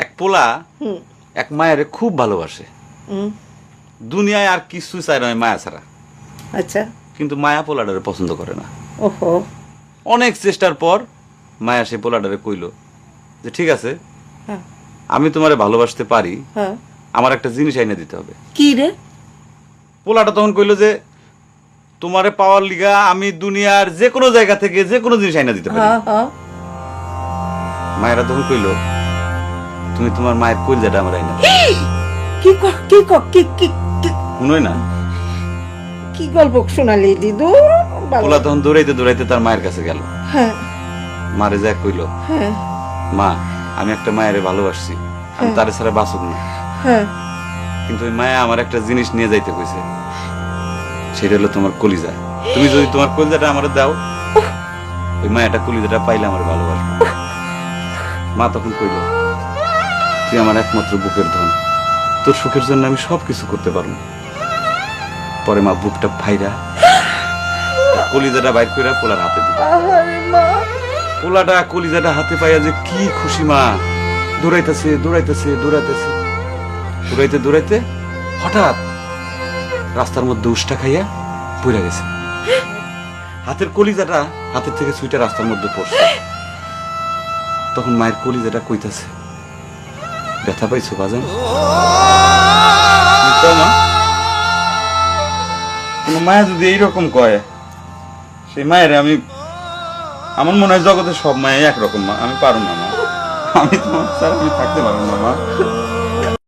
এক পোলা এক মায়ের খুব ভালোবাসে, দুনিয়ায় আর কিছু চাই নয় মায়া ছাড়া। আচ্ছা। কিন্তু মায়া পোলাডারে পছন্দ করে না। ওহো। অনেক চেষ্টার পর মায়া সে পোলাডারে কইল যে ঠিক আছে, হ্যাঁ। আমি তোমারে ভালোবাসতে পারি, হ্যাঁ। আমার একটা জিনিস আইনা দিতে হবে। কি রে? পোলাটা তখন কইল যে তোমারে পাওয়ার লিগা আমি দুনিয়ার যে কোনো জায়গা থেকে যে কোনো জিনিস আইনা দিতে পারি। হ্যাঁ হ্যাঁ। মায়েরা তখন কইল তুমি তোমার মায়ের কলিজাটা আমার আইনা দাও। কি কি কি কি শুনোই না, কি গল্প শোনালি দিদু? পোলা তখন দৌড়াইতে দৌড়াইতে তার মায়ের কাছে গেল। হ্যাঁ মারে যা কইল, হ্যাঁ মা আমি একটা মায়ের ভালোবাসছি, আমি তারে ছাড়া বাঁচব না, হ্যাঁ। কিন্তু ওই মায়া আমার একটা জিনিস নিয়ে যাইতে কইছে, সেটা হলো তোমার কলিজা। তুমি যদি তোমার কলিজাটা আমার দাও, ওই মায়াটা কলিজাটা পাইলে আমার ভালোবাসবে। মা তখন কইল তুই আমার একমাত্র বুকের ধন, তোর সুখের জন্য আমি সবকিছু করতে পারবো। পরে মা বুকটা ফাইরা কলিজাটা বাইর কইরা পোলার হাতে দিল। আহারে মা। পোলাটা কলিজাটা হাতে পাইয়া যে কি খুশি, মা দৌড়াইতেছে দৌড়াইতেছে দৌড়াইতেছে, দৌড়াইতে দৌড়াইতে হঠাৎ রাস্তার মধ্যে উষ্টা খাইয়া পড়ে গেছে। হাতের কলিজাটা হাতের থেকে ছুইটা রাস্তার মধ্যে পড়ছে। তখন মায়ের কলিজাটা কইতাছে ব্যথা পাইছো বাজান? মা কোন মায়া যদি এইরকম কয়, সেই মায়ের আমি, আমার মনে হয় জগতের সব মায়া একরকম। মা আমি পারবো না, মা আমি তোমার ছাড়া আমি থাকতে পারবো না। মা